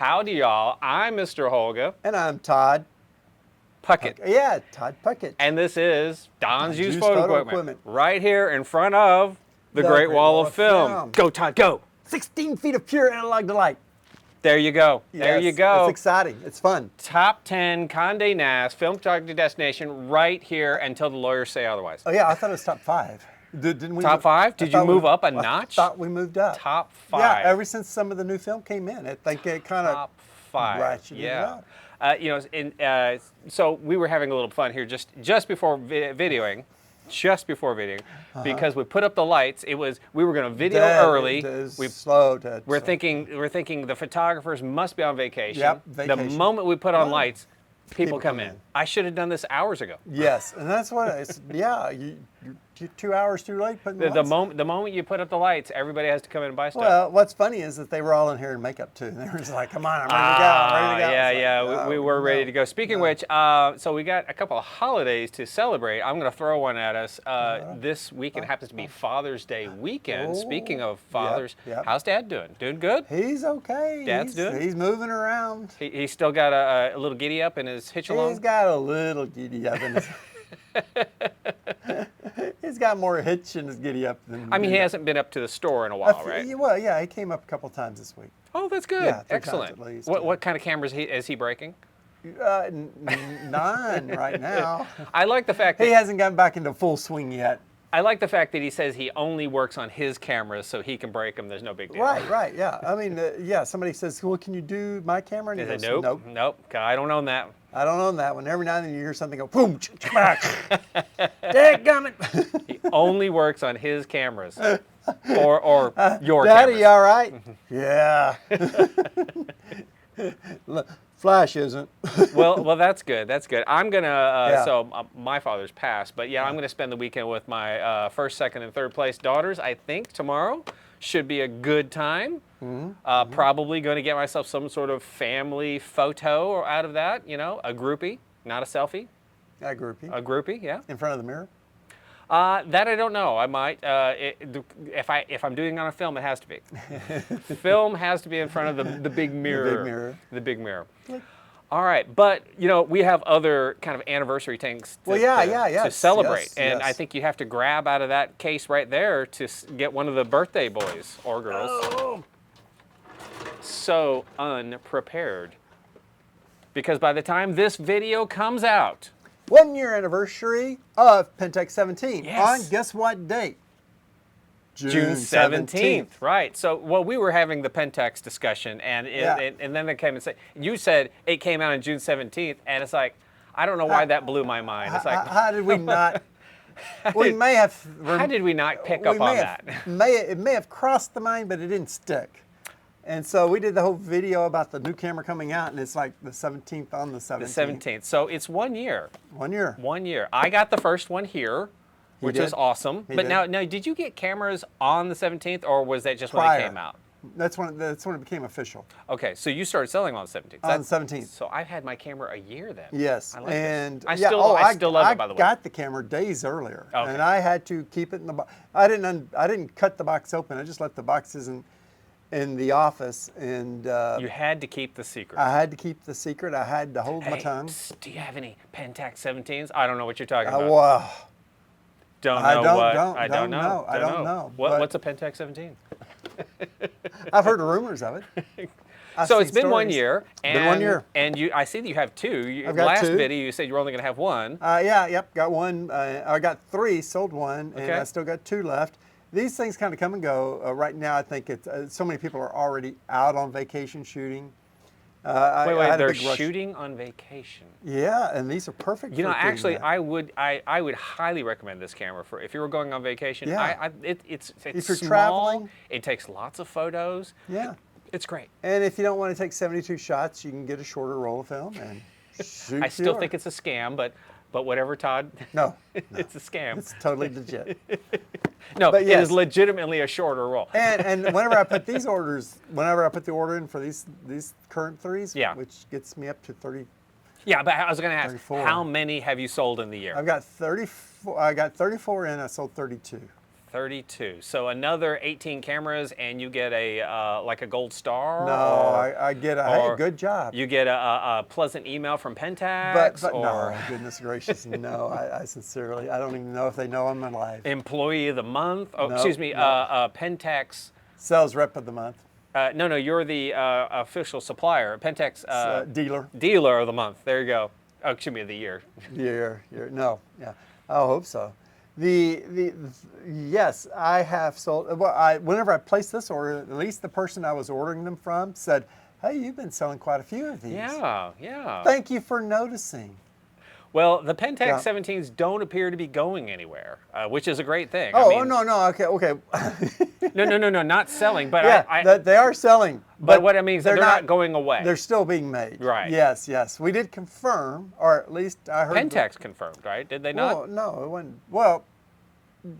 Howdy, y'all. I'm Mr. Holga. And I'm Todd. Puckett. Yeah, Todd Puckett. And this is Don's Used Photo Photo Equipment. Right here in front of the Great Wall of Film. Go, Todd, go. 16 feet of pure analog delight. There you go. Yes, there you go. It's exciting. It's fun. Top 10 Condé Nast film photography destination right here until the lawyers say otherwise. Oh, yeah, I thought it was top 5. Didn't we? Top 5? Did you move up a notch? I thought we moved up. Top 5. Yeah, ever since some of the new film came in, I think it kind of Top 5. ratcheted Yeah. it up. So we were having a little fun here just before videoing, because we put up the lights. We were going to video early. We're thinking the photographers must be on vacation. Yep, vacation. The moment we put on lights, people come in. I should have done this hours ago. Yes, and that's what it's. Yeah, you're 2 hours too late putting the moment you put up the lights, everybody has to come in and buy stuff. Well, what's funny is that they were all in here in makeup too. And they were just like, "Come on, I'm ready to go. I'm ready to go." Yeah. We were ready to go. Speaking of which, so we got a couple of holidays to celebrate. I'm going to throw one at us. This weekend happens to be Father's Day weekend. Speaking of fathers, how's Dad doing? Doing good? He's okay. Dad's doing? He's moving around. He's still got a little giddy up in his hitch along? He's got a little giddy up in his... He's got more hitch in his giddy up than... I mean, he hasn't been up to the store in a while, right? Well, yeah, he came up a couple times this week. Oh, that's good. Yeah, 3 excellent. times at least. What kind of cameras is he breaking? None right now. I like the fact that... He hasn't gotten back into full swing yet. I like the fact that he says he only works on his cameras so he can break them. There's no big deal. Right, yeah. I mean, somebody saes, well, can you do my camera? And he goes, nope, I don't own that. I don't own that one. Every now and then you hear something go, boom, dadgummit. He only works on his cameras. Or your Daddy, cameras. all right? Yeah. Flash isn't. well, that's good. That's good. I'm gonna. So my father's passed, but I'm gonna spend the weekend with my first, second, and third place daughters. I think tomorrow should be a good time. Probably going to get myself some sort of family photo out of that. You know, a groupie, not a selfie. A groupie. A groupie, yeah. In front of the mirror. That I don't know. I might. If I'm doing it on a film, it has to be. Film has to be in front of the big mirror. The big mirror. The big mirror. All right, but we have other kind of anniversary things to celebrate, and I think you have to grab out of that case right there to get one of the birthday boys or girls. Oh. So unprepared, because by the time this video comes out, 1 year anniversary of Pentax 17. Yes. On guess what date? June 17th. Right. So, we were having the Pentax discussion, and then they came and said, you said it came out on June 17th, and it's like, I don't know why that blew my mind. It's like, how did we not? We may have. How did we not pick up on that? It may have crossed the mind, but it didn't stick. And so we did the whole video about the new camera coming out, and it's like the 17th on the 17th. The 17th. So it's 1 year. 1 year. 1 year. I got the first one here, which was awesome. But now, did you get cameras on the 17th, or was that just when it came out? That's when it became official. Okay, so you started selling on the 17th. On the 17th. So I've had my camera a year then. Yes. I like and this. I still love it, by the way. I got the camera days earlier, okay. And I had to keep it in the box. I didn't cut the box open. I just left the boxes in the office, and you had to keep the secret. I had to keep the secret. I had to hold my tongue. Psst, do you have any Pentax 17s? I don't know what you're talking about. Wow. I don't know. What's a Pentax 17? I've heard rumors of it. So it's been 1 year. And, been 1 year. And I see that you have 2. I've got last 2. video you said you were only going to have 1. Got 1. I got 3, sold 1, and I still got 2 left. These things kind of come and go. Right now, I think it's so many people are already out on vacation shooting. Wait, they're shooting on vacation. Yeah, and these are perfect. Actually, I would highly recommend this camera for if you were going on vacation. Yeah. It's if you're small, traveling, it takes lots of photos. Yeah, it's great. And if you don't want to take 72 shots, you can get a shorter roll of film and shoot. I still think it's a scam, but whatever, Todd. No, it's a scam. It's totally legit. No, but it is legitimately a shorter roll. And whenever I put the order in for these current 3s, which gets me up to 30. Yeah, but I was going to ask, 34. How many have you sold in the year? I've got 34. I got 34 in. I sold 32. 32. So another 18 cameras, and you get a like a gold star. No, I get a hey, good job. You get a pleasant email from Pentax. But or no, goodness gracious, no. I sincerely, I don't even know if they know I'm alive. Employee of the month. Oh, No, excuse me. no. Pentax. Sales rep of the month. No, you're the official supplier. Pentax Dealer. Dealer of the month. There you go. Oh, excuse me, of the year. Year. No, yeah. I hope so. Yes, I have sold. Well, whenever I placed this order, at least the person I was ordering them from said, "Hey, you've been selling quite a few of these." Yeah, yeah. Thank you for noticing. Well, the Pentax 17s don't appear to be going anywhere, which is a great thing. Oh, I mean, no. Okay. no, not selling. But yeah, they are selling. But what I mean is they're not going away. They're still being made. Right. Yes. We did confirm, or at least I heard. Pentax confirmed, right? Did they not? Well, no, it wasn't. Well,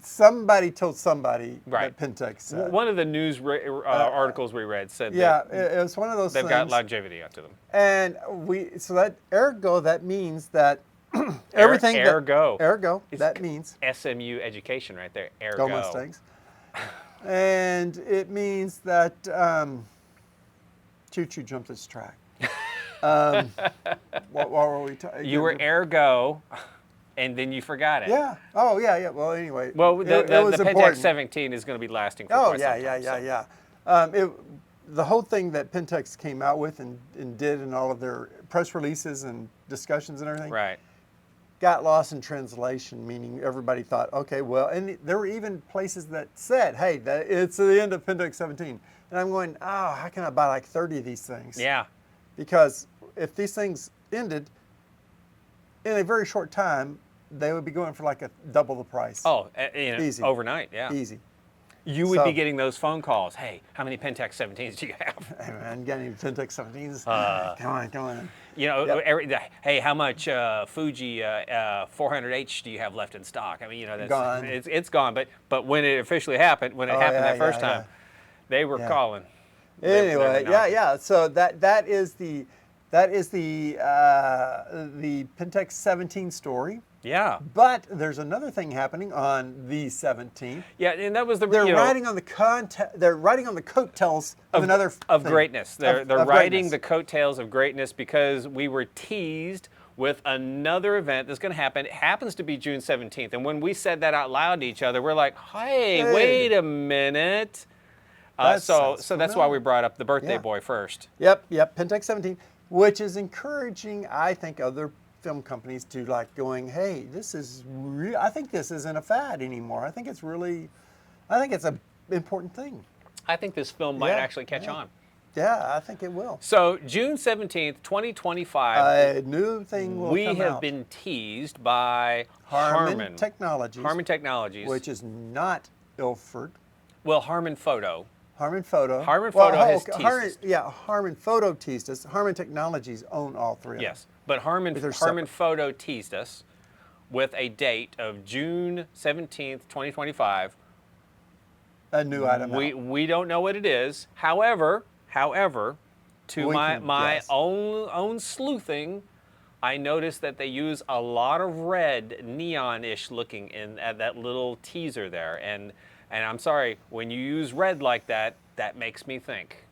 somebody told somebody right. that Pentax said. One of the news articles we read said it was one of those they've things. got longevity onto them. And so that ergo, that means that everything ergo. That means SMU education right there. Ergo. Go Mustangs. And it means that choo-choo jumped its track. What were we talking? You were ergo, and then you forgot it. Yeah. Oh, yeah. Well, anyway. Well, the Pentax important. 17 is going to be lasting for quite some time. Yeah. The whole thing that Pentax came out with and did in all of their press releases and discussions and everything. Right. Got lost in translation, meaning everybody thought, okay, well, and there were even places that said, hey, it's the end of Pentax 17. And I'm going, oh, how can I buy like 30 of these things? Yeah. Because if these things ended in a very short time, they would be going for like double the price. Oh, easy. Overnight, yeah. Easy. You would be getting those phone calls. Hey, how many Pentax 17s do you have? Hey, man, got any Pentax 17s? Come on. You know, hey, how much Fuji 400H do you have left in stock? I mean, that's gone. It's gone. But when it officially happened, when it happened that first time, they were calling. Anyway, yeah. So that is the Pentax 17 story. Yeah. But there's another thing happening on the 17th. Yeah, and that was they're riding on the coattails of another of thing. greatness. They're riding greatness. the coattails of greatness because we were teased with another event that's going to happen. It happens to be June 17th, and when we said that out loud to each other, we're like, "Hey, wait a minute." So that's why we brought up the birthday boy first. Yep. Pentax 17, which is encouraging, I think, other film companies to like going, hey, this is I think this isn't a fad anymore. I think it's an important thing. I think this film might actually catch on. Yeah, I think it will. So June 17th, 2025. A new thing will we come have out. Been teased by Harman Technologies. Harman Technologies. Which is not Ilford. Well, Harman Photo. Harman Photo. Harman Photo has teased us. Harman Photo teased us. Harman Technologies own all three of them. Yes, but Harman Photo teased us with a date of June 17th, 2025. A new item. We don't know what it is. However, to my own sleuthing, I noticed that they use a lot of red, neon-ish looking in that little teaser there, and I'm sorry, when you use red like that, that makes me think.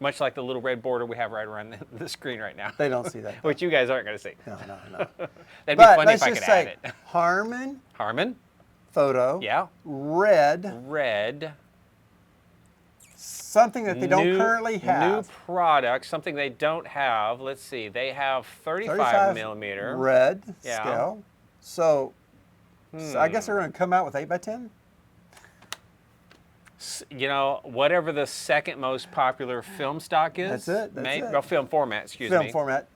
Much like the little red border we have right around the screen right now. They don't see that. Which you guys aren't going to see. No. That'd be funny if I could add it. Harman Photo. Yeah. Red. Something that they don't currently have. New product, something they don't have. Let's see. They have 35 millimeter. Red scale. So I guess they're going to come out with 8x10? You know, whatever the second most popular film stock is. That's it. Well, film format, excuse me. Film format.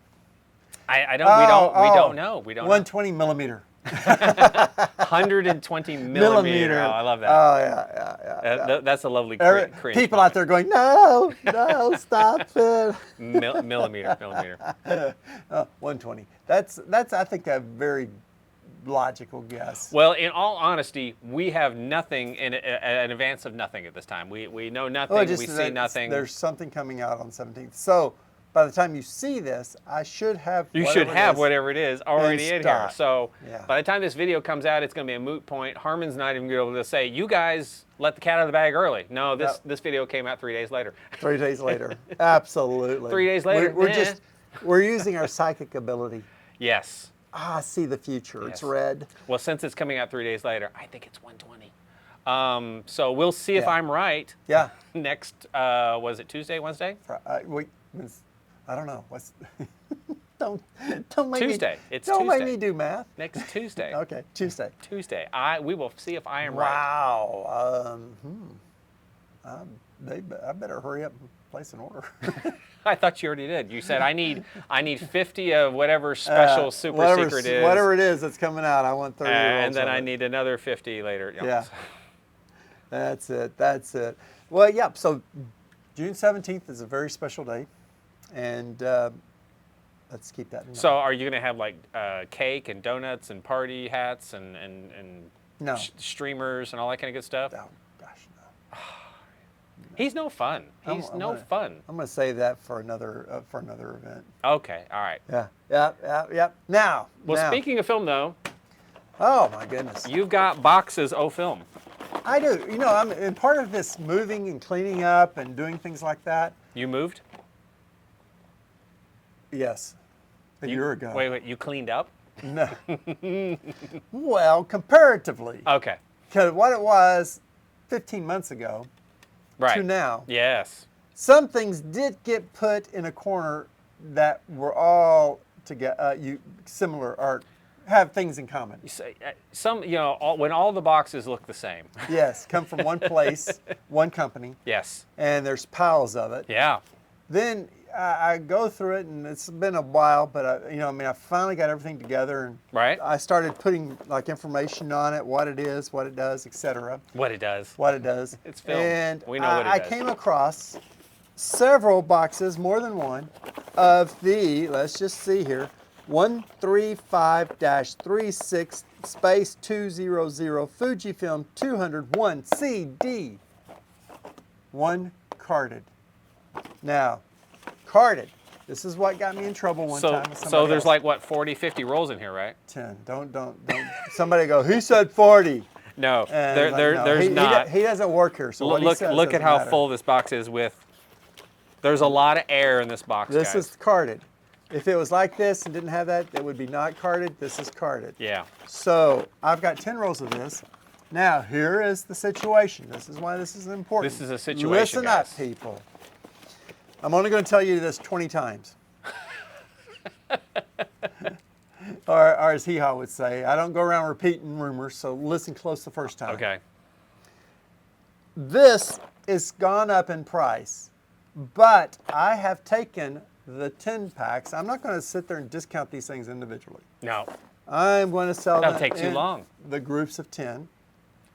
We don't know. 120 millimeter. 120 millimeter. Oh, I love that. Oh, yeah. That's a lovely People moment. out there going, no, stop it. Millimeter. 120. That's I think a very logical guess. Well, in all honesty, we have nothing in advance of nothing at this time. We know nothing. We see nothing. There's something coming out on the 17th. So by the time you see this, I should have You should have whatever it is already in here. stock. So Yeah. by the time this video comes out, it's going to be a moot point. Harman's not even going to be able to say, you guys let the cat out of the bag early. No, this video came out 3 days later. 3 days later. Absolutely. 3 days later. We're using our psychic ability. Yes. I see the future. Yes. It's red. Well, since it's coming out 3 days later, I think it's 120. So we'll see if I'm right. Yeah. Next, was it Tuesday, Wednesday? I don't know. Don't make Tuesday. me. It's don't Tuesday. make me do math. Next Tuesday. Okay, Tuesday. Tuesday. We will see if I am right. Wow. I better hurry up and place an order. I thought you already did. You said I need 50 of whatever special secret is. Whatever it is that's coming out, I want 30 and then I need another 50 later. Yeah. That's it. That's it. Well, yeah. So June 17th is a very special day, and let's keep that in mind. So are you going to have like cake and donuts and party hats and no. streamers and all that kind of good stuff? Oh, gosh, no. He's no fun. He's no fun. I'm going to save that for another event. Okay. All right. Yeah. Now. Speaking of film, though. Oh my goodness. You've got boxes of film. I do. You know, I'm part of this moving and cleaning up and doing things like that. You moved? Yes. A year ago. Wait. You cleaned up? No. Well, comparatively. Okay. Because what it was 15 months ago to now. Yes. Some things did get put in a corner that were all together, similar or have things in common. You say when all the boxes look the same. Yes, come from one place, one company. Yes. And there's piles of it. Yeah. Then I go through it, and it's been a while, but I finally got everything together, and I started putting like information on it, what it is, what it does, etc. What it does. It's film. And we know what it does. I came across several boxes, more than one, of the, let's just see here, 135-36 space 200 Fujifilm 201 CD. One carded. Now, carded. This is what got me in trouble one time with somebody So there's else. like, what, 40, 50 rolls in here, right? 10. Don't. Somebody go, he said 40. No, And there's not. He doesn't work here, so what he says look at doesn't how matter. full this box is with. There's a lot of air in this box, This guys. is carded. If it was like this and didn't have that, it would be not carded. This is carded. Yeah. So I've got 10 rolls of this. Now, here is the situation. This is why this is important. This is a situation, Listen guys. up, people. I'm only going to tell you this 20 times. or as Hee-Haw would say, I don't go around repeating rumors, so listen close the first time. Okay. This is gone up in price, but I have taken the 10 packs. I'm not going to sit there and discount these things individually. No. I'm going to sell That'll them take too in long. the groups of 10.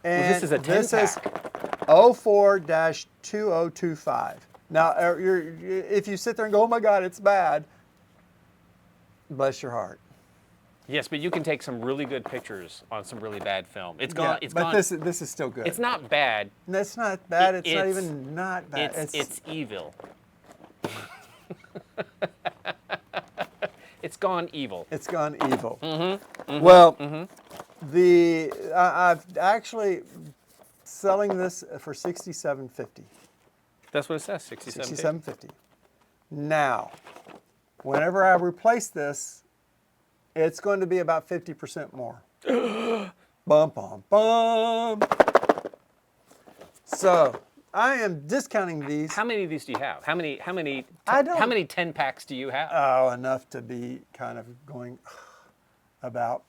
Well, And this is a 10 this is pack. 04-2025. Now, if you sit there and go, oh my God, it's bad, bless your heart. Yes, but you can take some really good pictures on some really bad film. It's Yeah, gone. It's but gone. this is still good. It's not bad. That's not bad. It's not it's- even not bad. It's evil. It's gone evil. It's gone evil. Mm-hmm. Well, I've actually selling this for $67.50. That's what it says. 67. $67.50. Now, whenever I replace this, it's going to be about 50% more. Bum, bum, bum. So I am discounting these. How many of these do you have? How many I don't- how many 10 packs do you have? Oh, enough to be kind of going about.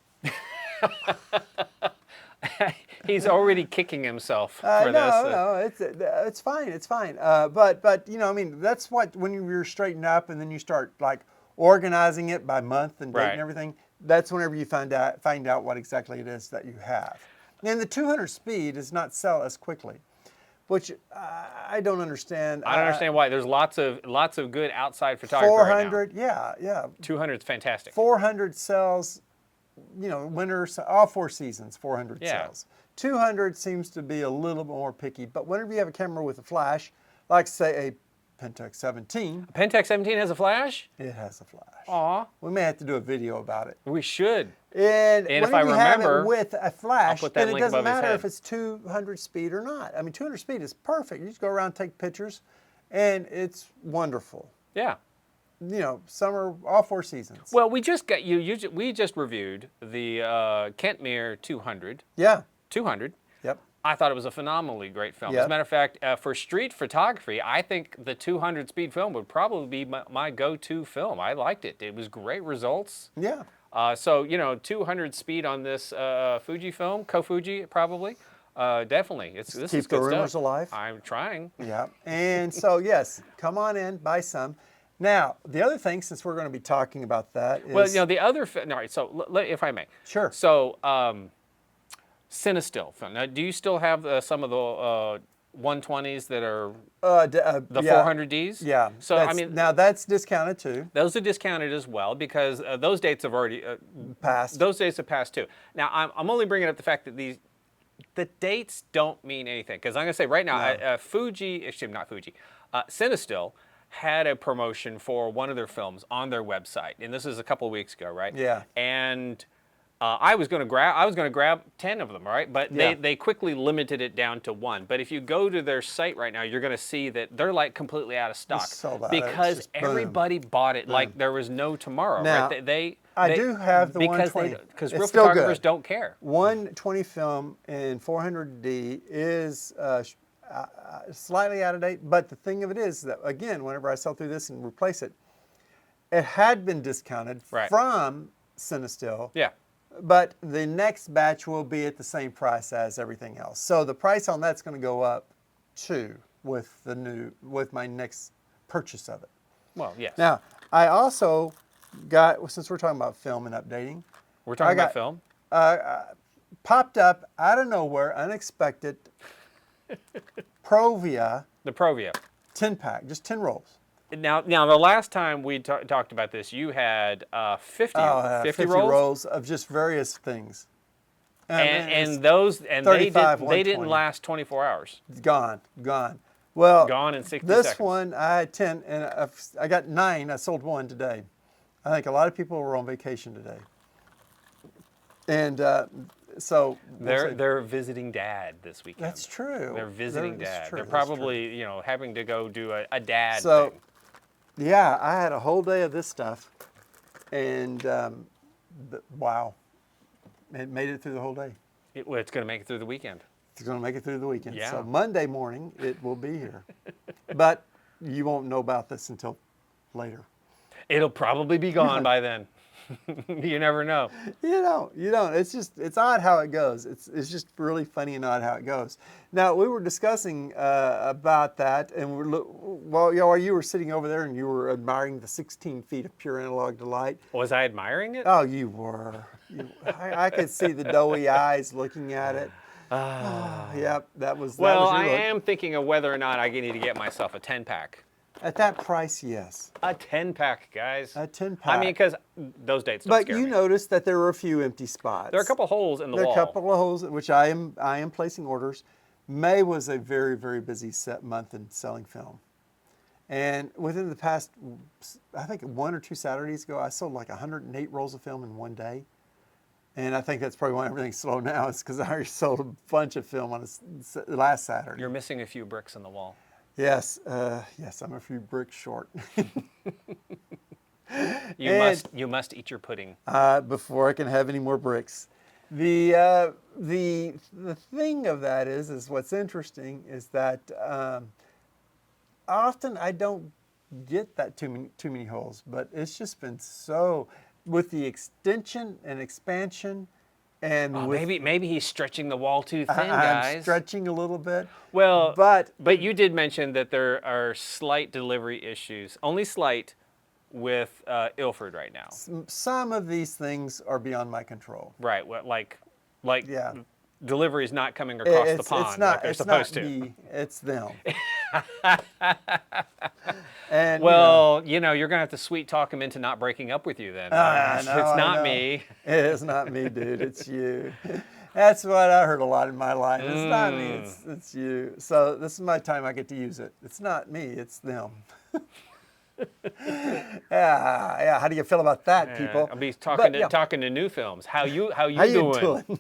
He's already kicking himself for this. It's fine. It's fine. But I mean, that's what when you're straightened up and then you start like organizing it by month and date and everything. That's whenever you find out what exactly it is that you have. And the 200 speed does not sell as quickly, which I don't understand. I don't understand why. There's lots of good outside photography 400, right now. yeah. 200 is fantastic. 400 sells, winter, all 4 seasons, 400 sells. 200 seems to be a little more picky, but whenever you have a camera with a flash, like say a Pentax 17. Pentax 17 has a flash? It has a flash. Aw. We may have to do a video about it. We should. And if when I you have remember, it with a flash, put that then it link doesn't above his matter head. if it's 200 speed or not. I mean, 200 speed is perfect. You just go around, take pictures, and it's wonderful. Yeah. You know, summer, all 4 seasons. Well, we just got we just reviewed the Kentmere 200. Yeah. 200. Yep. I thought it was a phenomenally great film. Yep. As a matter of fact, for street photography, I think the 200 speed film would probably be my go-to film. I liked it. It was great results. Yeah. So, you know, 200 speed on this FujiFilm, Ko-Fuji probably. Definitely. This is Keep good the rumors stuff. alive. I'm trying. Yeah. And so, yes, come on in, buy some. Now, the other thing, since we're going to be talking about that is... Well, you know, the other... All right, so if I may. Sure. So, Cinestill film. Now, do you still have some of the 120s that are the yeah. 400Ds? Yeah. So, I mean... Now, that's discounted too. Those are discounted as well because those dates have already... Passed. Those dates have passed too. Now, I'm only bringing up the fact that the dates don't mean anything. Because I'm going to say right now, Cinestill had a promotion for one of their films on their website, and this is a couple of weeks ago, right? Yeah. And I was going to grab 10 of them, right? But Yeah. they quickly limited it down to 1. But if you go to their site right now, you're going to see that they're like completely out of stock sold out. because It's just boom. everybody bought it like there was no tomorrow. Now, right? I do have the because 120. Because It's real still photographers good. don't care. 120 film in 400D is slightly out of date, but the thing of it is that, again, whenever I sell through this and replace it, it had been discounted Right. from Cinestill, Yeah. but the next batch will be at the same price as everything else. So the price on that's going to go up too with my next purchase of it. Well, yes. Now, I also got, since we're talking about film and updating, We're talking about film. popped up out of nowhere, unexpected, Provia The Provia. 10-pack, just 10 rolls. Now, the last time we talked about this, you had 50 rolls of just various things. And those they 35, didn't 120. last 24 hours. Gone. Well, Gone in 60 this seconds. one I had 10, and I got 9. I sold 1 today. I think a lot of people were on vacation today, and so we'll see. They're visiting Dad this weekend. That's true. They're visiting That's Dad. true, They're that's probably having to go do a dad So, thing. yeah, I had a whole day of this stuff, and wow, it made it through the whole day. It's going to make it through the weekend. It's going to make it through the weekend. Yeah. So Monday morning, it will be here. But you won't know about this until later. It'll probably be gone by then. You never know. You don't. It's odd how it goes. It's just really funny and odd how it goes. Now, we were discussing about that, and while you were sitting over there and you were admiring the 16 feet of pure analog delight. Was I admiring it? Oh, you were. I could see the doughy eyes looking at it. Yep, that was Well, your I look. am thinking of whether or not I need to get myself a 10-pack. At that price, yes. A 10-pack, guys. A 10-pack. I mean, because those dates don't But scare you me. noticed that there were a few empty spots. There are a couple holes in the There are wall. a couple of holes, which I am placing orders. May was a very, very busy month in selling film. And within the past, I think 1 or 2 Saturdays ago, I sold like 108 rolls of film in one day. And I think that's probably why everything's slow now. It's because I already sold a bunch of film on last Saturday. You're missing a few bricks in the wall. Yes, yes, I'm a few bricks short. You must eat your pudding. Before I can have any more bricks. The thing of that is what's interesting is that often I don't get that too many holes, but it's just been so with the extension and expansion. And maybe he's stretching the wall too thin, I'm guys. stretching a little bit. Well, but you did mention that there are slight delivery issues, only slight, with Ilford right now. some of these things are beyond my control. Right, like Yeah. deliveries not coming across the pond like they're supposed to. Me, it's them. And Well, you're going to have to sweet talk him into not breaking up with you then. I know, It's I not know. me. It is not me, dude. It's you. That's what I heard a lot in my life. It's not me, it's you. So this is my time I get to use it. It's not me, it's them. Yeah. How do you feel about that, people? I'll be talking to new films. How you doing?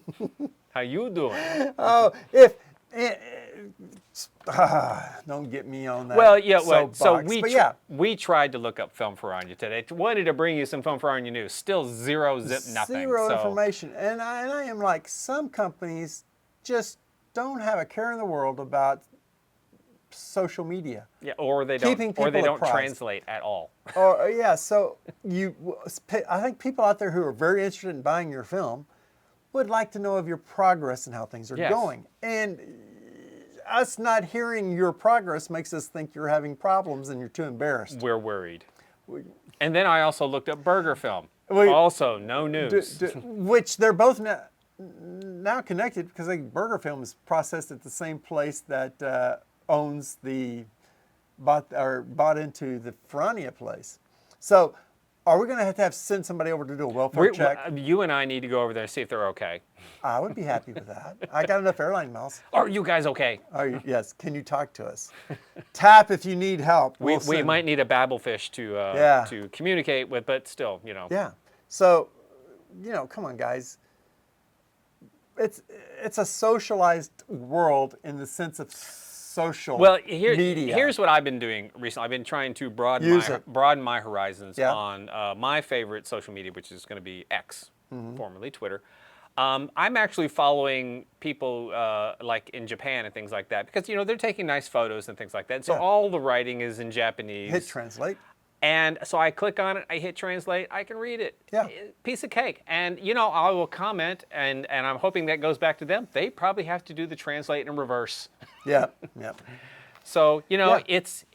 How you doing? Oh, don't get me on that. Well, yeah. So we tried to look up Film Farania today. Wanted to bring you some Film Farania news. Still zero nothing. Zero information. And I am like, some companies just don't have a care in the world about social media. Yeah, or they don't translate at all. Or yeah, so I think people out there who are very interested in buying your film would like to know of your progress and how things are going. And us not hearing your progress makes us think you're having problems and you're too embarrassed. We're worried. And then I also looked up Burger Film. Also, no news. Which they're both now connected, because Burger Film is processed at the same place that owns bought into the Farania place. So are we going to have send somebody over to do a welfare check? You and I need to go over there and see if they're okay. I would be happy with that. I got enough airline miles. Are you guys okay? Yes. Can you talk to us? Tap if you need help. We might need a babblefish to communicate with, but still, Yeah. So, come on, guys. It's a socialized world in the sense of social media. Here's what I've been doing recently. I've been trying to broaden my horizons on my favorite social media, which is going to be X, formerly Twitter. I'm actually following people like in Japan and things like that, because they're taking nice photos and things like that. So all the writing is in Japanese. Hit translate. And so I click on it, I hit translate, I can read it. Yeah. Piece of cake. And I will comment, and I'm hoping that goes back to them. They probably have to do the translate in reverse. Yeah. So it's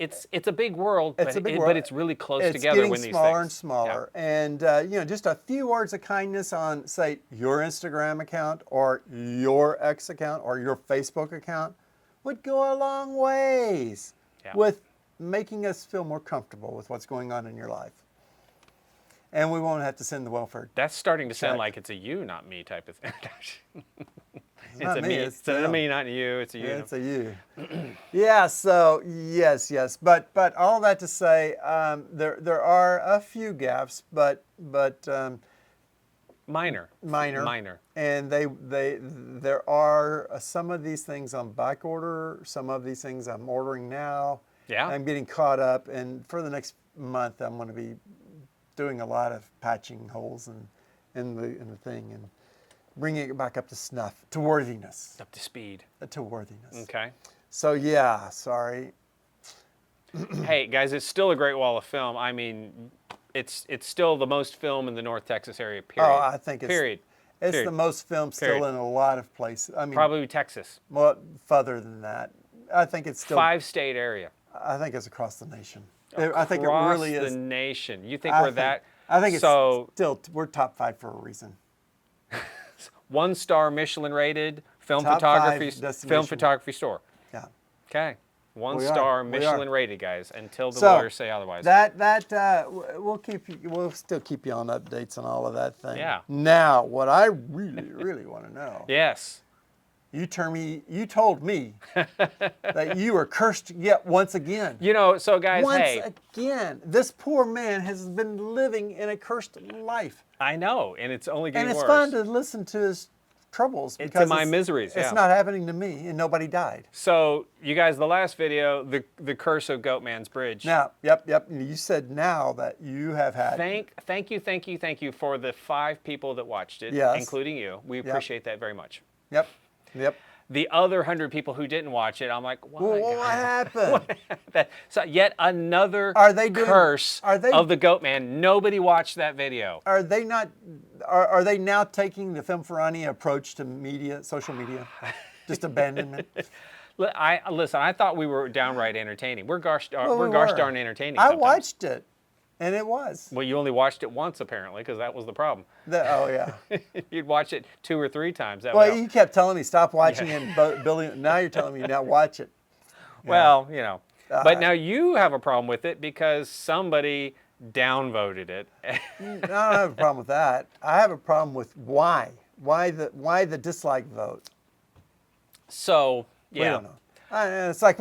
a big world, but it's really close together when these things. It's getting smaller and smaller, and just a few words of kindness on, say, your Instagram account or your X account or your Facebook account would go a long ways with making us feel more comfortable with what's going on in your life. And we won't have to send the welfare. That's starting to sound like it's a you, not me type of thing. It's a me. It's a me, not you. It's a you. Yeah, it's a you. Yeah. So yes. But all that to say, there are a few gaps, but minor. And there are some of these things on back order. Some of these things I'm ordering now. Yeah. I'm getting caught up, and for the next month, I'm going to be doing a lot of patching holes in the thing and bringing it back up to snuff, to worthiness. Up to speed. To worthiness. Okay. So yeah, sorry. Hey guys, it's still a great wall of film. I mean, it's still the most film in the North Texas area. Period. Oh, I think it's the most film still in a lot of places. I mean, probably Texas. Well, further than that, I think it's still 5-state area. I think it's across the nation. I think it really is. Across the nation. You think we're that? I think it's still, we're top 5 for a reason. 1-star Michelin rated film photography store. Yeah. Okay. 1-star Michelin rated, guys, until the lawyers say otherwise. We'll still keep you on updates on all of that thing. Yeah. Now, what I really want to know. Yes. You told me that you were cursed yet once again. So guys, once again, this poor man has been living in a cursed life. I know, and it's only getting worse. And it's fun to listen to his troubles because my miseries. It's not happening to me, and nobody died. So, you guys, the last video, the curse of Goatman's Bridge. Now, yep. You said now that you have had. Thank you for the 5 people that watched it, including you. We appreciate that very much. Yep. The other 100 people who didn't watch it, I'm like, what happened? So yet another curse of the Goatman. Nobody watched that video. Are they not? Are they now taking the Film Farania approach to social media, just abandonment? Listen, I thought we were downright entertaining. We're gosh darn entertaining. I watched it. And it was. Well, you only watched it once, apparently, because that was the problem. Oh, yeah. You'd watch it 2 or 3 times. You kept telling me, stop watching it, and building. Now you're telling me, now watch it. Well, but now you have a problem with it because somebody downvoted it. I don't have a problem with that. I have a problem with why Why the dislike vote? So, yeah. We don't know. It's like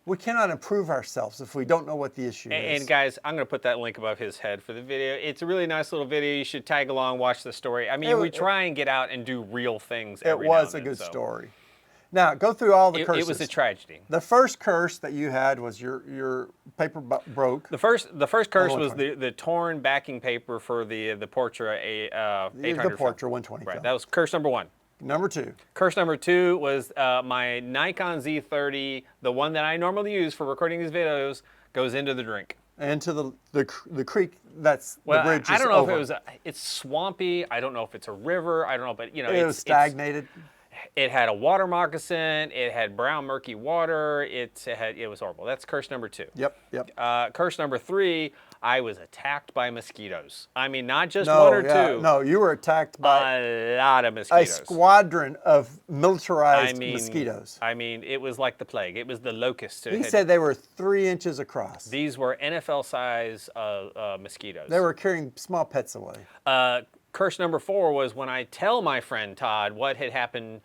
we cannot improve ourselves if we don't know what the issue is. And guys, I'm going to put that link above his head for the video. It's a really nice little video. You should tag along, watch the story. I mean, we try and get out and do real things every now and then. It was a good story. Now, go through all the curses. It was a tragedy. The first curse that you had was your paper broke. The first curse was the torn backing paper for the Portra 800. The Portra 120. Right, that was curse number 1. Number 2. Curse number 2 was my Nikon Z30, the one that I normally use for recording these videos, goes into the drink. Into the creek. That's the bridge. I don't know if it's swampy. I don't know if it's a river. I don't know, but it was stagnated. It had a water moccasin. It had brown, murky water. It was horrible. That's curse number 2. Yep. Curse number 3, I was attacked by mosquitoes. I mean, not just one or two. No, you were attacked by a lot of mosquitoes. A squadron of militarized mosquitoes. I mean, it was like the plague. It was the locusts. He said they were 3 inches across. These were NFL-size mosquitoes. They were carrying small pets away. Curse number 4 was when I tell my friend Todd what had happened,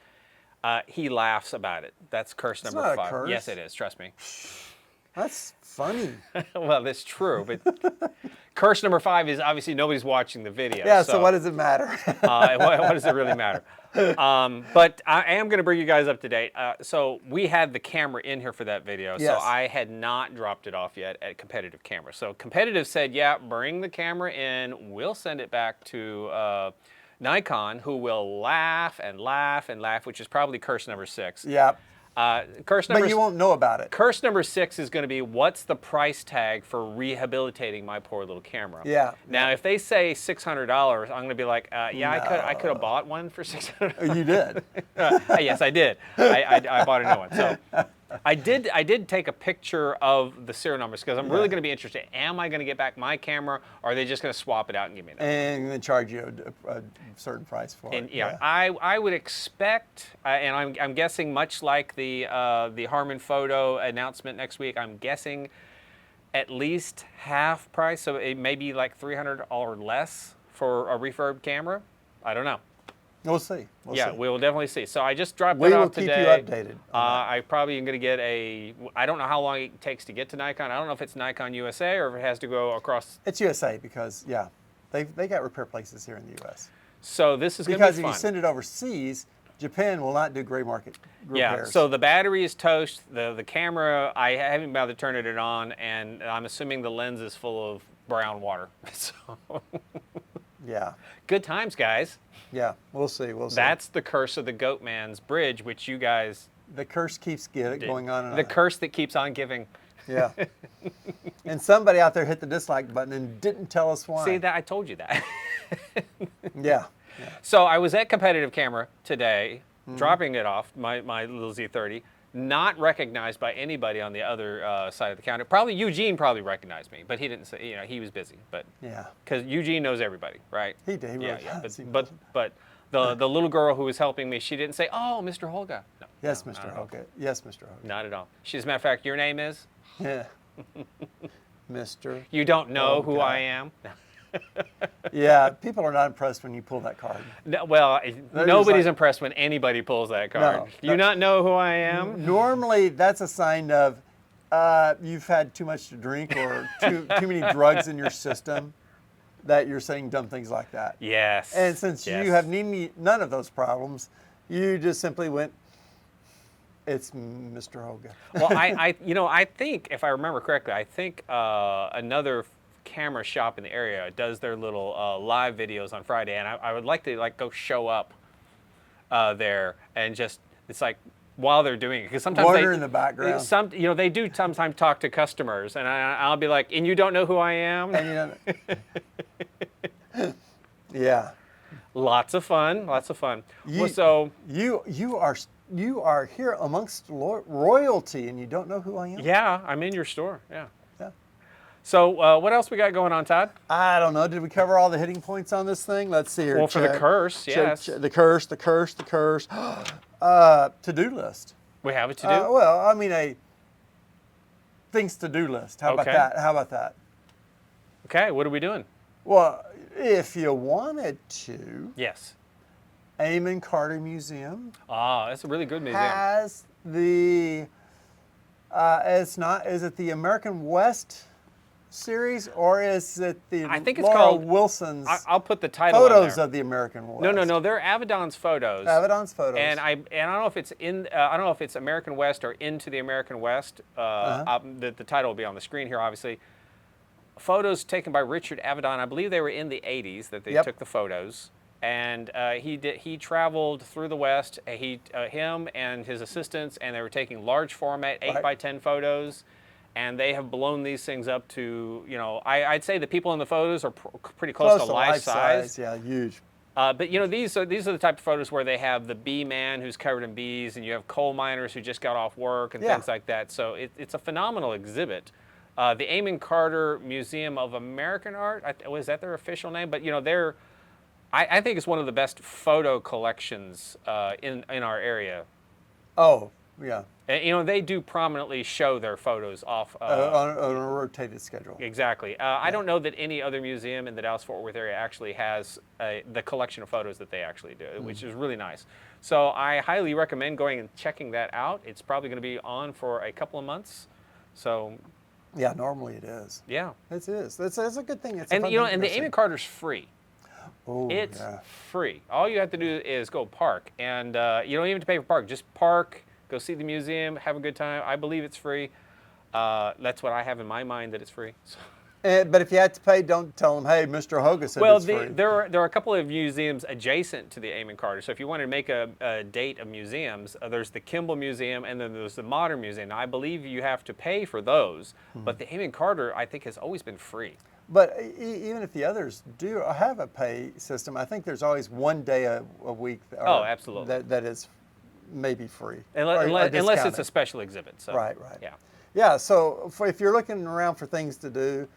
he laughs about it. That's curse number 5. Not a curse. Yes, it is. Trust me. That's funny. Well, that's true, but curse number 5 is obviously nobody's watching the video. Yeah, so what does it matter? What does it really matter? But I am going to bring you guys up to date. So we had the camera in here for that video, so I had not dropped it off yet at Competitive Camera. So Competitive said, yeah, bring the camera in. We'll send it back to Nikon, who will laugh and laugh and laugh, which is probably curse number 6. Yeah. Curse number, but you won't know about it. Curse number 6 is going to be, what's the price tag for rehabilitating my poor little camera? Yeah. Now, if they say $600, I'm going to be like, yeah, no. I could have bought one for $600. You did. Yes, I did. I bought a new one. So I did take a picture of the serial numbers because I'm really going to be interested. Am I going to get back my camera, or are they just going to swap it out and give me that? And then charge you a certain price for it. Yeah, I would expect, and I'm guessing much like the Harman photo announcement next week, I'm guessing at least half price. So it may be like $300 or less for a refurb camera. I don't know. We'll see. We will definitely see. So I just dropped it off today. We will keep you updated. I probably am going to get I don't know how long it takes to get to Nikon. I don't know if it's Nikon USA or if it has to go across. It's USA because, they got repair places here in the U.S. So this is going to be fun. Because if you send it overseas, Japan will not do gray market repairs. Yeah, so the battery is toast. The camera, I haven't bothered turning it on, and I'm assuming the lens is full of brown water. So yeah. Good times, guys. Yeah, we'll see. That's the curse of the Goatman's bridge, which you guys... The curse keeps going on and on. The curse that keeps on giving. Yeah. And somebody out there hit the dislike button and didn't tell us why. See, I told you that. Yeah. So I was at Competitive Camera today, dropping it off, my little Z30, not recognized by anybody on the other side of the counter. Probably Eugene recognized me, but he didn't say, he was busy. But because Eugene knows everybody, right? He did. He really does. But the little girl who was helping me, she didn't say, "Oh, Mr. Holga." No. Yes, Mr. Holga. Yes, Mr. Holga. Not at all. As a matter of fact, your name is? Yeah. Mr. You don't know Holga. Who I am? Yeah, people are not impressed when you pull that card. No, well, nobody's impressed when anybody pulls that card. No, Do you not know who I am? Normally, that's a sign of you've had too much to drink or too many drugs in your system that you're saying dumb things like that. Yes. And since you have none of those problems, you just simply went, it's Mr. Holga. Well, I think, if I remember correctly, I think another camera shop in the area does their little live videos on Friday, and I would like to go show up there and just, it's like while they're doing it, because sometimes water in the background. They do sometimes talk to customers, and I'll be like, and you don't know who I am? And yeah. Lots of fun. You are here amongst royalty, and you don't know who I am? Yeah, I'm in your store. Yeah. So what else we got going on, Todd? I don't know. Did we cover all the hitting points on this thing? Let's see here. Well, for the curse, yes. The curse. To-do list. We have a to-do? Well, I mean a things to-do list. How about that? Okay, what are we doing? Well, if you wanted to. Yes. Amon Carter Museum Ah, that's a really good museum. has the, is it the American West series, or is it the I think it's Laura called Wilson's I'll put the title in photos there. of the American West? No. They're Avedon's photos. Avedon's photos. And I don't know if it's in. I don't know if it's American West or Into the American West. The title will be on the screen here, obviously. Photos taken by Richard Avedon. I believe they were in the '80s that they Yep. took the photos. And he traveled through the West. Him and his assistants, and they were taking large format 8x10 photos. And they have blown these things up to, I'd say the people in the photos are pretty close to life size. Yeah, huge. But these are the type of photos where they have the bee man who's covered in bees, and you have coal miners who just got off work and things like that. So it's a phenomenal exhibit. The Amon Carter Museum of American Art, was that their official name? But I think it's one of the best photo collections in our area. Oh, yeah. And, they do prominently show their photos off On a rotated schedule. Exactly. I don't know that any other museum in the Dallas-Fort Worth area actually has the collection of photos that they actually do, which is really nice. So I highly recommend going and checking that out. It's probably going to be on for a couple of months. So Yeah, normally it is. yeah, It is. It's a good thing. It's a and fun thing and to the see. Amon Carter's free. Oh, It's yeah. free. All you have to do is go park, and you don't even have to pay for park. Just park, go see the museum, have a good time. I believe it's free. That's what I have in my mind, that it's free. So. But if you had to pay, don't tell them, hey, Mr. Holga said it's free. There are a couple of museums adjacent to the Amon Carter. So if you want to make a date of museums, there's the Kimball Museum, and then there's the Modern Museum. Now, I believe you have to pay for those, but the Amon Carter, I think, has always been free. But even if the others do have a pay system, I think there's always one day a week Absolutely. that is maybe free. Unless it's a discounted. special exhibit. So, Right. Yeah. Yeah, so if you're looking around for things to do,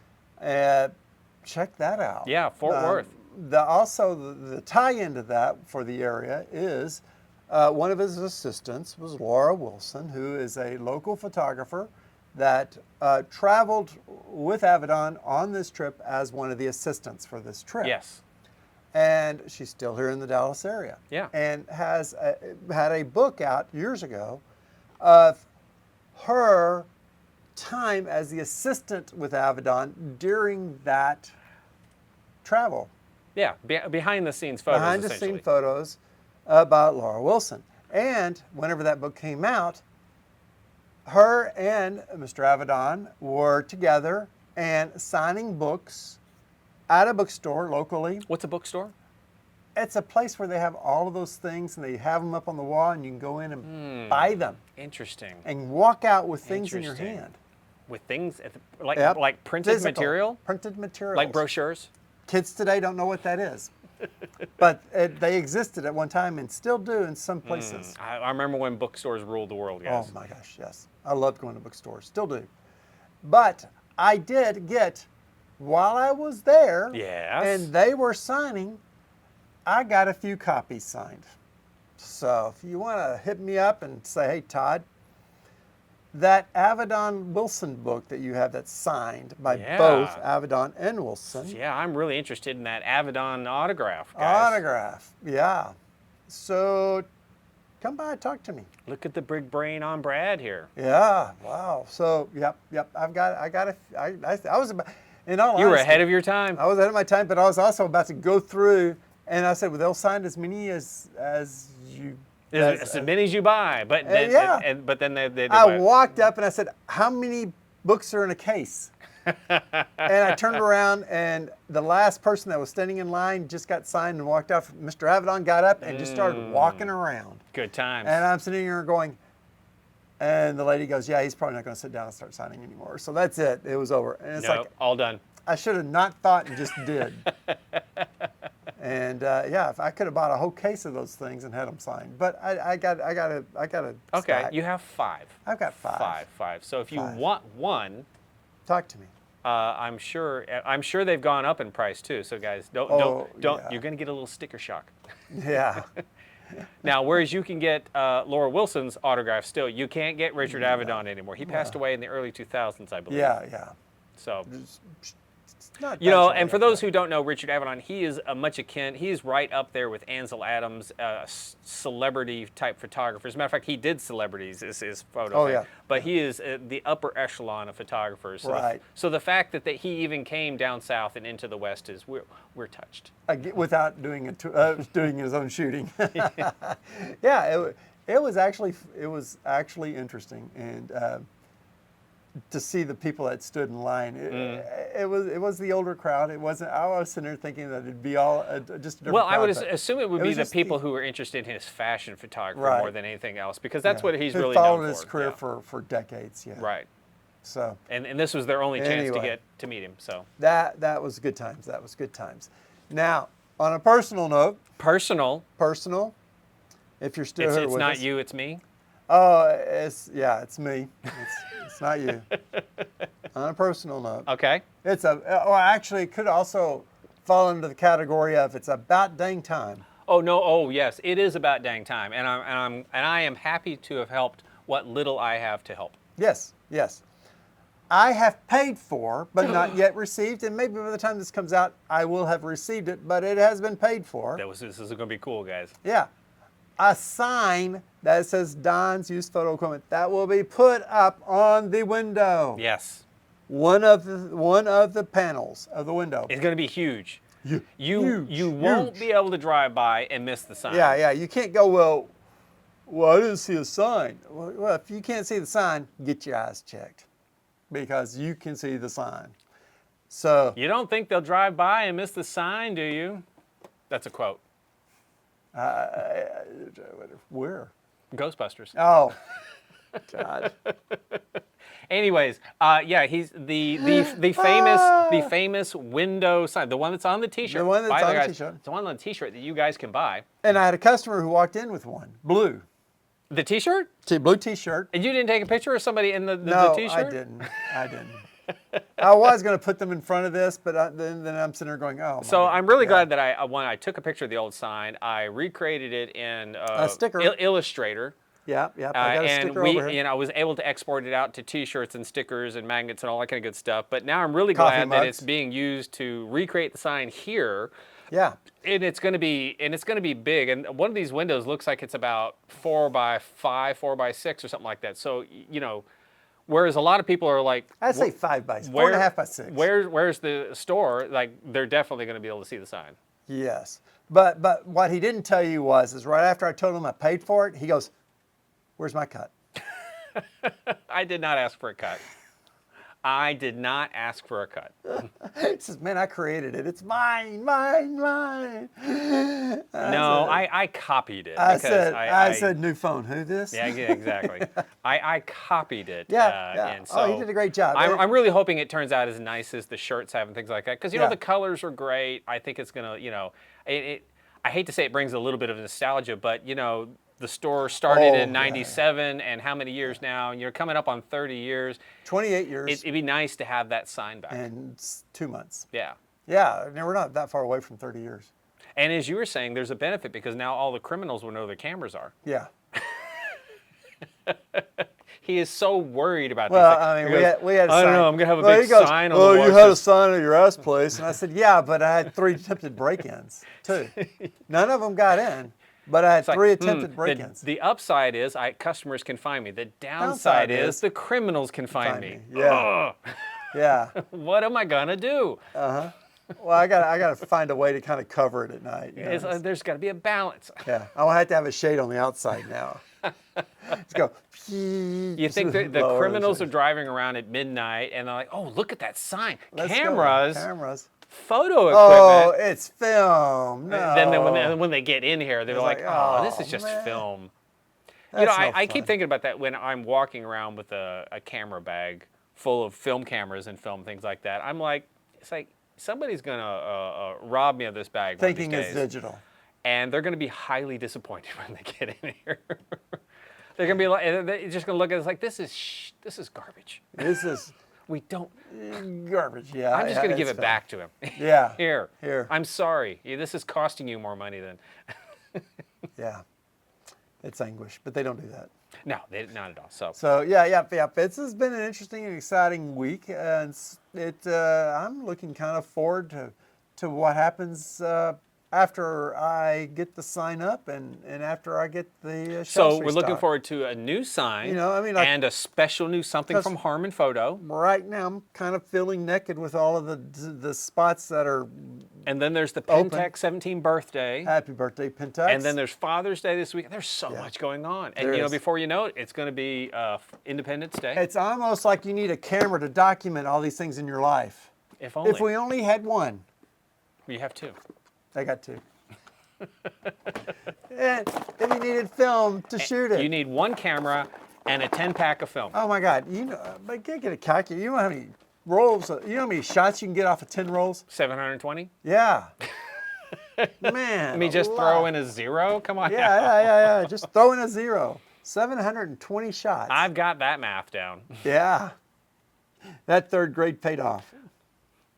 check that out. Yeah, Fort Worth. Also, the tie-in to that for the area is one of his assistants was Laura Wilson, who is a local photographer that traveled with Avedon on this trip as one of the assistants for this trip. Yes. And she's still here in the Dallas area. Yeah. And has had a book out years ago of her time as the assistant with Avedon during that travel. Yeah, behind the scenes photos. Behind the essentially. scene photos about Laura Wilson. And whenever that book came out, her and Mr. Avedon were together and signing books at a bookstore locally. What's a bookstore? It's a place where they have all of those things, and they have them up on the wall, and you can go in and buy them Interesting. and walk out with things in your Interesting. hand. With things like Yep. like printed Physical, material, printed materials. like brochures. Kids today don't know what that is, but they existed at one time and still do in some places. I remember when bookstores ruled the world, guys. Oh my gosh, yes. I loved going to bookstores, still do. But I did get, while I was there, Yes. and they were signing, I got a few copies signed. So if you want to hit me up and say, hey, Todd, that Avedon Wilson book that you have that's signed by both Avedon and Wilson. Yeah, I'm really interested in that Avedon autograph, guys. Autograph, yeah. So come by and talk to me. Look at the big brain on Brad here. Yeah, wow. So, yep. I was about, in all You were honesty, ahead of your time. I was ahead of my time, but I was also about to go through, and I said, well, they'll sign as many as you. As many as you buy, but then, yeah. but then they I walked up and I said, how many books are in a case? And I turned around, and the last person that was standing in line just got signed and walked off. Mr. Avedon got up and just started walking around. Good times. And I'm sitting here going, and the lady goes, yeah, he's probably not going to sit down and start signing anymore. So that's it. It was over. And it's no, like, all done. I should have not thought and just did. And yeah, if I could have bought a whole case of those things and had them signed. But I got a Okay, stack. you have 5. I've got 5. Five. So if you 5. want one, Talk to me. I'm sure they've gone up in price too. So guys, don't. Yeah. You're going to get a little sticker shock. Yeah. Now, whereas you can get Laura Wilson's autograph still, you can't get Richard Avedon anymore. He passed away in the early 2000s, I believe. Yeah. So It's not You know, bachelor and for yet, those though. who don't know Richard Avedon, he is much akin. He's right up there with Ansel Adams, celebrity type photographers. As a matter of fact, he did celebrities. Is his photo. Oh, thing. yeah. But he is the upper echelon of photographers. So Right. so the fact that he even came down south and into the west is we're touched. Without doing doing his own shooting. Yeah, it was actually interesting, and to see the people that stood in line. It was the older crowd. It wasn't. I was sitting there thinking that it'd be all just a different Well, crowd, I would but assume it would it be was the just people who are interested in his fashion photography Right. more than anything else, because that's yeah, what he's who really followed known his for. career Yeah. for decades. Yeah. Right. So And this was their only chance to Anyway. get to meet him. So that was good times. That was good times. Now, on a personal note, personal. if you're still It's here with not us, you, it's me. oh, it's me. It's not you. On a personal note, Okay. actually, it could also fall into the category of it's about dang time. Oh no. Oh yes, it is about dang time, and I am happy to have helped what little I have to help. Yes, yes. I have paid for, but not yet received, and maybe by the time this comes out, I will have received it, but it has been paid for. This is going to be cool, guys. Yeah. A sign that says Don's Used Photo Equipment that will be put up on the window. Yes. One of the panels of the window. It's going to be huge. You Huge, won't huge. be able to drive by and miss the sign. Yeah, yeah. You can't go, well, I didn't see a sign. Well, if you can't see the sign, get your eyes checked because you can see the sign. So, You don't think they'll drive by and miss the sign, do you? That's a quote. where? Ghostbusters. Oh, God. Anyways, yeah, he's the famous window sign, the one that's on the T-shirt. The one that's By on the guys, T-shirt. It's the one on the T-shirt that you guys can buy. And I had a customer who walked in with one, blue. The T-shirt? Blue T-shirt. And you didn't take a picture of somebody in the No, T-shirt? I didn't. I was going to put them in front of this, but then I'm sitting there going, oh. So my I'm really God. glad that when I took a picture of the old sign, I recreated it in A sticker. Illustrator. Yeah. I got a And sticker over here. I was able to export it out to T-shirts and stickers and magnets and all that kind of good stuff. But now I'm really Coffee glad that it's mugs. being used to recreate the sign here. Yeah. And it's going to be big. And one of these windows looks like it's about 4x5, 4x6 or something like that. So whereas a lot of people are like, I'd say 5 by 4.5 by 6. Where's the store? Like they're definitely going to be able to see the sign. Yes. But what he didn't tell you is right after I told him I paid for it, he goes, where's my cut? I did not ask for a cut. I did not ask for a cut. He says, man, I created it. It's mine. No, I copied it. I because said, new phone. Who this? Yeah, exactly. I copied it. Yeah. And so you did a great job. I'm really hoping it turns out as nice as the shirts have and things like that. Because, Yeah. the colors are great. I think it's going to, I hate to say it brings a little bit of nostalgia, but, the store started in '97, and how many years now? And you're coming up on 30 years. 28 years. It'd be nice to have that sign back. And 2 months. Yeah. Yeah, I mean, we're not that far away from 30 years. And as you were saying, there's a benefit because now all the criminals will know their cameras are. Yeah. He is so worried about Well, these I mean, things. we had a sign. I don't know, I'm going to have a Well, big he goes, sign on well, the wall. you had a sign at your ass place. And I said, yeah, but I had 3 attempted break-ins, too. None of them got in, but I had 3 attempted break-ins. The upside is customers can find me. The downside is the criminals can find me. Yeah. Yeah. What am I going to do? Well, I got to find a way to kind of cover it at night. There's got to be a balance. Yeah. I'll have to have a shade on the outside now. Let's go. You think that the criminals are driving around at midnight and they're like, oh, look at that sign. Let's go. Cameras. Photo Oh, equipment. it's film. No. Then when they get in here, they're like, oh, this is just man. film. That's I no keep fun. thinking about that when I'm walking around with a camera bag full of film cameras and film things like that. I'm like, it's like somebody's gonna rob me of this bag. Thinking one of it's these days. digital. And they're gonna be highly disappointed when they get in here. They're gonna be like, they're just gonna look at it like, this is garbage. This is We don't. garbage. Yeah. I'm just gonna give it's it film. back to him. Yeah. Here. Here. I'm sorry. This is costing you more money than. Yeah. It's anguish, but they don't do that. No, not at all. So yeah. This has been an interesting and exciting week, and I'm looking kind of forward to what happens after I get the sign up and after I get the So we're looking forward to a new sign, You know, I mean, like, and a special new something from Harman Photo. Right now, I'm kind of feeling naked with all of the spots that are. And then there's the open. Pentax 17 birthday. Happy birthday, Pentax. And then there's Father's Day this week. There's so much going on. And There is. before you know it, it's going to be Independence Day. It's almost like you need a camera to document all these things in your life. If only. If we only had one. You have two. I got two. And if you needed film to shoot it. You need one camera and a 10-pack of film. Oh my God! But get a calculator. You know how many rolls? You know how many shots you can get off of 10 rolls? 720? Yeah. Man. Let me just throw in a zero? Come on. Yeah. Just throw in a zero. 720 shots. I've got that math down. Yeah. That third grade paid off.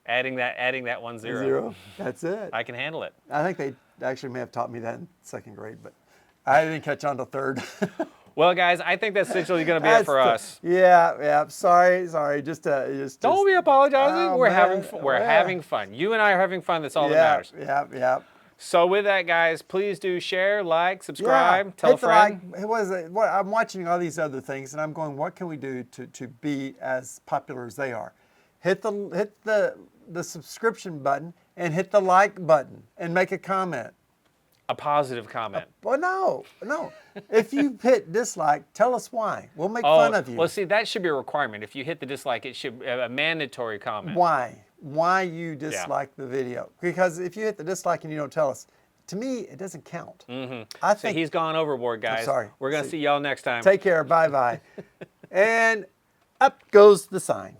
Adding that 1 0. Zero. That's it. I can handle it. I think they actually may have taught me that in second grade, but I didn't catch on to third. Well, guys, I think that's essentially going to be it for us. Yeah. Sorry. Just Don't be apologizing. Oh, we're man. having fun. You and I are having fun. That's all that matters. Yeah. So with that, guys, please do share, like, subscribe, tell a friend. I'm watching all these other things, and I'm going, what can we do to be as popular as they are? Hit the subscription button and hit the like button and make a comment. A positive comment. Well, no. If you hit dislike, tell us why. We'll make fun of you. Well, see, that should be a requirement. If you hit the dislike, it should be a mandatory comment. Why you dislike the video? Because if you hit the dislike and you don't tell us, to me, it doesn't count. I think he's gone overboard, guys. I'm sorry. We're going to see y'all next time. Take care. Bye. And up goes the sign.